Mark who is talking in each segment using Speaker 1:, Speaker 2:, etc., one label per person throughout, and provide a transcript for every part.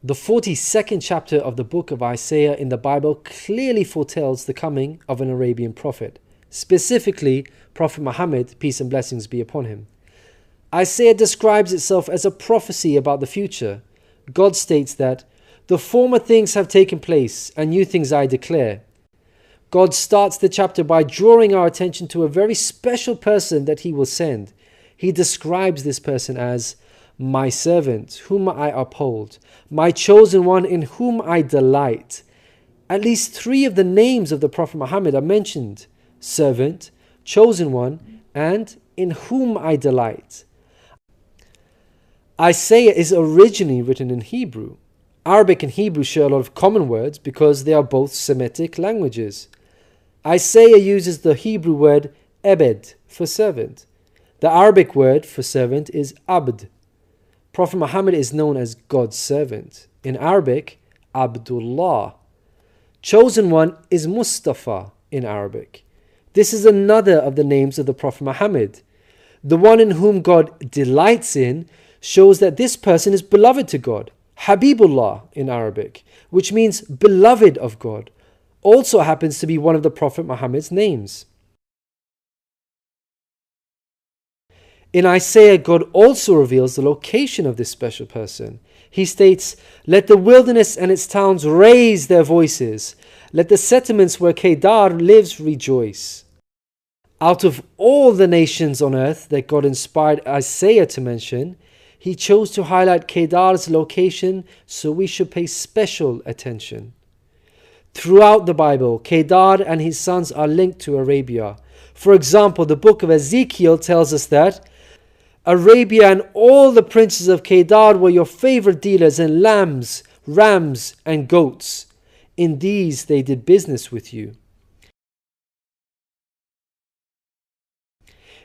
Speaker 1: The 42nd chapter of the book of Isaiah in the Bible clearly foretells the coming of an Arabian prophet, specifically Prophet Muhammad, peace and blessings be upon him. Isaiah describes itself as a prophecy about the future. God states that, "The former things have taken place, and new things I declare." God starts the chapter by drawing our attention to a very special person that he will send. He describes this person as my servant, whom I uphold, my chosen one in whom I delight. At least 3 of the names of the Prophet Muhammad are mentioned: servant, chosen one, and in whom I delight. Isaiah is originally written in Hebrew. Arabic and Hebrew share a lot of common words because they are both Semitic languages. Isaiah uses the Hebrew word ebed for servant. The Arabic word for servant is abd. Prophet Muhammad is known as God's servant. In Arabic, Abdullah. Chosen one is Mustafa in Arabic. This is another of the names of the Prophet Muhammad. The one in whom God delights in shows that this person is beloved to God. Habibullah in Arabic, which means beloved of God, also happens to be one of the Prophet Muhammad's names. In Isaiah, God also reveals the location of this special person. He states, "Let the wilderness and its towns raise their voices. Let the settlements where Qatadah lives rejoice." Out of all the nations on earth that God inspired Isaiah to mention, he chose to highlight Qatadah's location, so we should pay special attention. Throughout the Bible, Qatadah and his sons are linked to Arabia. For example, the book of Ezekiel tells us that Arabia and all the princes of Qatadah were your favorite dealers in lambs, rams, and goats. In these they did business with you.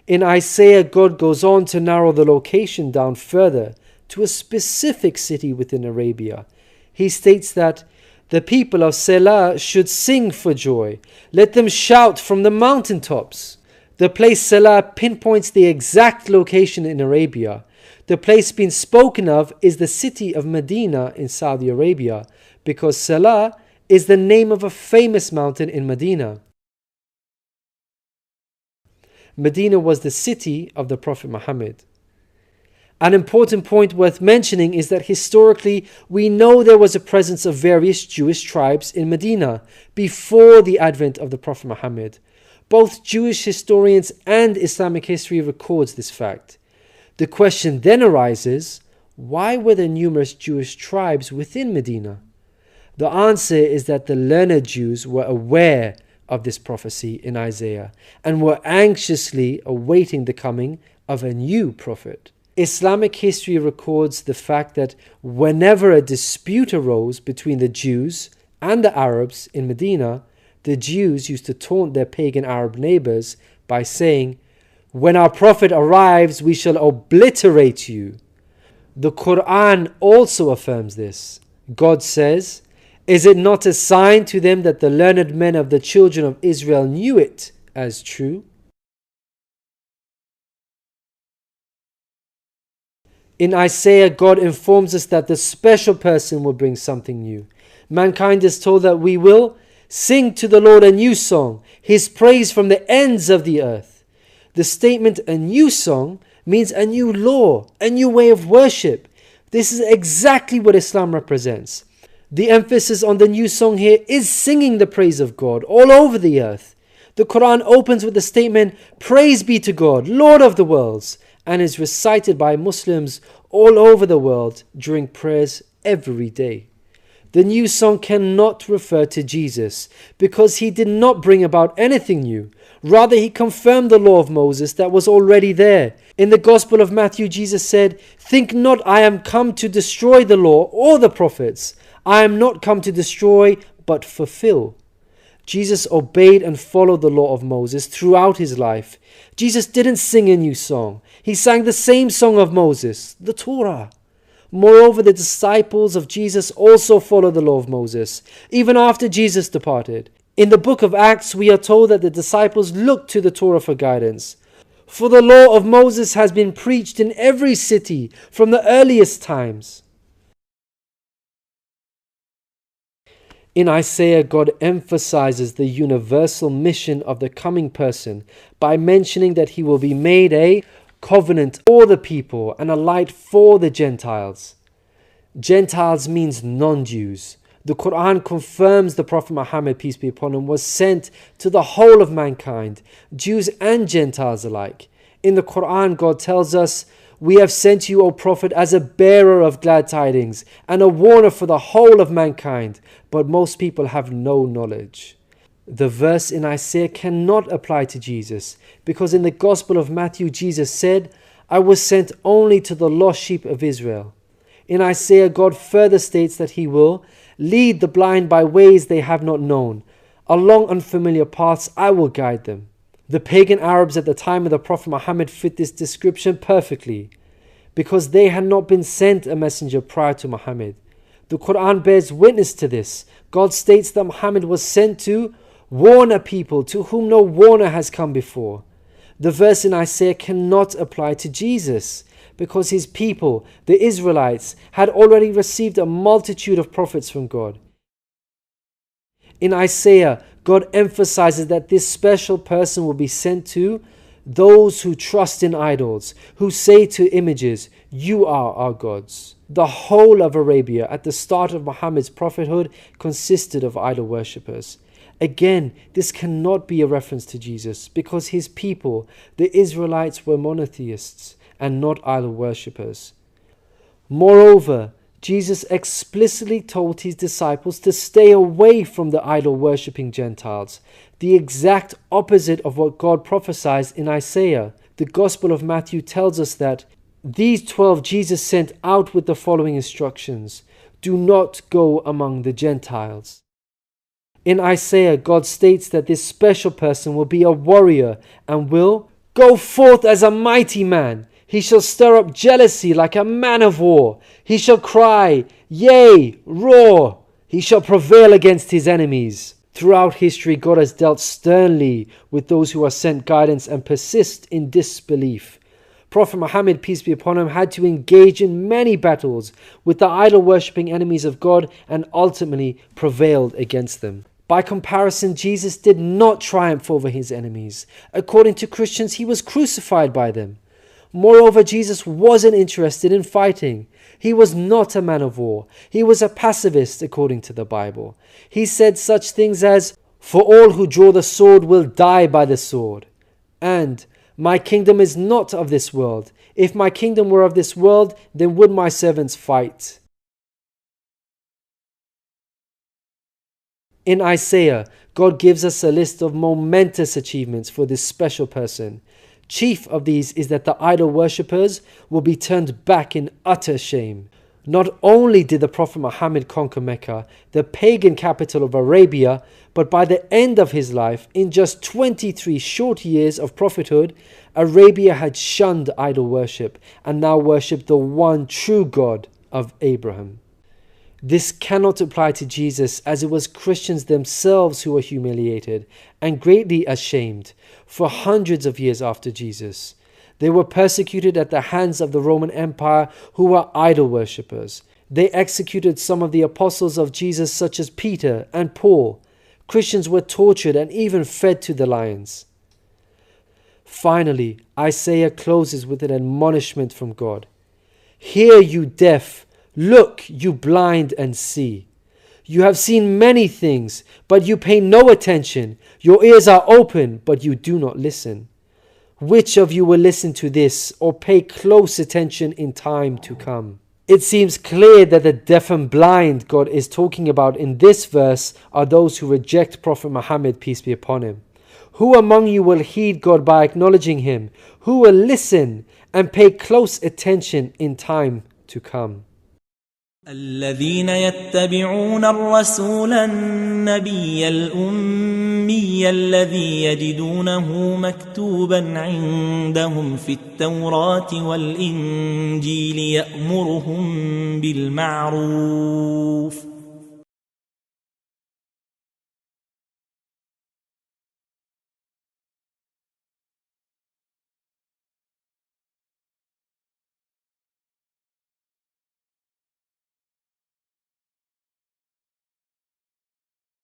Speaker 1: In Isaiah, God goes on to narrow the location down further to a specific city within Arabia. He states that the people of Selah should sing for joy. Let them shout from the mountaintops. The place Selah pinpoints the exact location in Arabia. The place being spoken of is the city of Medina in Saudi Arabia, because Selah is the name of a famous mountain in Medina. Medina was the city of the Prophet Muhammad. An important point worth mentioning is that historically we know there was a presence of various Jewish tribes in Medina before the advent of the Prophet Muhammad. Both Jewish historians and Islamic history records this fact. The question then arises, why were there numerous Jewish tribes within Medina? The answer is that the learned Jews were aware of this prophecy in Isaiah and were anxiously awaiting the coming of a new prophet. Islamic history records the fact that whenever a dispute arose between the Jews and the Arabs in Medina, the Jews used to taunt their pagan Arab neighbors by saying, "When our prophet arrives, we shall obliterate you." The Quran also affirms this. God says, "Is it not a sign to them that the learned men of the children of Israel knew it as true?" In Isaiah, God informs us that the special person will bring something new. Mankind is told that we will sing to the Lord a new song, His praise from the ends of the earth. The statement "a new song" means a new law, a new way of worship. This is exactly what Islam represents. The emphasis on the new song here is singing the praise of God all over the earth. The Quran opens with the statement, "Praise be to God, Lord of the worlds," and is recited by Muslims all over the world during prayers every day. The new song cannot refer to Jesus because he did not bring about anything new. Rather, he confirmed the law of Moses that was already there. In the Gospel of Matthew, Jesus said, "Think not I am come to destroy the law or the prophets. I am not come to destroy, but fulfill." Jesus obeyed and followed the law of Moses throughout his life. Jesus didn't sing a new song. He sang the same song of Moses, the Torah. Moreover, the disciples of Jesus also followed the law of Moses, even after Jesus departed. In the book of Acts, we are told that the disciples looked to the Torah for guidance. For the law of Moses has been preached in every city from the earliest times. In Isaiah, God emphasizes the universal mission of the coming person by mentioning that he will be made a covenant for the people and a light for the Gentiles. Gentiles means non-Jews. The Quran confirms the Prophet Muhammad, peace be upon him, was sent to the whole of mankind, Jews and Gentiles alike. In the Quran, God tells us, "We have sent you, O Prophet, as a bearer of glad tidings and a warner for the whole of mankind, but most people have no knowledge." The verse in Isaiah cannot apply to Jesus, because in the Gospel of Matthew, Jesus said, "I was sent only to the lost sheep of Israel." In Isaiah, God further states that he will lead the blind by ways they have not known. Along unfamiliar paths I will guide them. The pagan Arabs at the time of the Prophet Muhammad fit this description perfectly, because they had not been sent a messenger prior to Muhammad. The Quran bears witness to this. God states that Muhammad was sent to warn a people to whom no warner has come before. The verse in Isaiah cannot apply to Jesus, because his people, the Israelites, had already received a multitude of prophets from God. In Isaiah, God emphasizes that this special person will be sent to those who trust in idols, who say to images, "You are our gods." The whole of Arabia at the start of Muhammad's prophethood consisted of idol worshippers. Again, this cannot be a reference to Jesus, because his people, the Israelites, were monotheists and not idol worshippers. Moreover, Jesus explicitly told his disciples to stay away from the idol-worshipping Gentiles, the exact opposite of what God prophesied in Isaiah. The Gospel of Matthew tells us that these 12 Jesus sent out with the following instructions: do not go among the Gentiles. In Isaiah, God states that this special person will be a warrior and will go forth as a mighty man. He shall stir up jealousy like a man of war. He shall cry, yea, roar. He shall prevail against his enemies. Throughout history, God has dealt sternly with those who are sent guidance and persist in disbelief. Prophet Muhammad, peace be upon him, had to engage in many battles with the idol-worshipping enemies of God and ultimately prevailed against them. By comparison, Jesus did not triumph over his enemies. According to Christians, he was crucified by them. Moreover, Jesus wasn't interested in fighting. He was not a man of war. He was a pacifist, according to the Bible. He said such things as, "For all who draw the sword will die by the sword," and "My kingdom is not of this world. If my kingdom were of this world, then would my servants fight." In Isaiah, God gives us a list of momentous achievements for this special person. Chief of these is that the idol worshippers will be turned back in utter shame. Not only did the Prophet Muhammad conquer Mecca, the pagan capital of Arabia, but by the end of his life, in just 23 short years of prophethood, Arabia had shunned idol worship and now worshipped the one true God of Abraham. This cannot apply to Jesus, as it was Christians themselves who were humiliated and greatly ashamed for hundreds of years after Jesus. They were persecuted at the hands of the Roman Empire, who were idol worshippers. They executed some of the apostles of Jesus, such as Peter and Paul. Christians were tortured and even fed to the lions. Finally, Isaiah closes with an admonishment from God. "Hear, you deaf. Look, you blind, and see. You have seen many things, but you pay no attention. Your ears are open, but you do not listen. Which of you will listen to this or pay close attention in time to come?" It seems clear that the deaf and blind God is talking about in this verse are those who reject Prophet Muhammad, peace be upon him. Who among you will heed God by acknowledging him? Who will listen and pay close attention in time to come?
Speaker 2: الذين يتبعون الرسول النبي الأمي الذي يجدونه مكتوبا عندهم في التوراة والإنجيل يأمرهم بالمعروف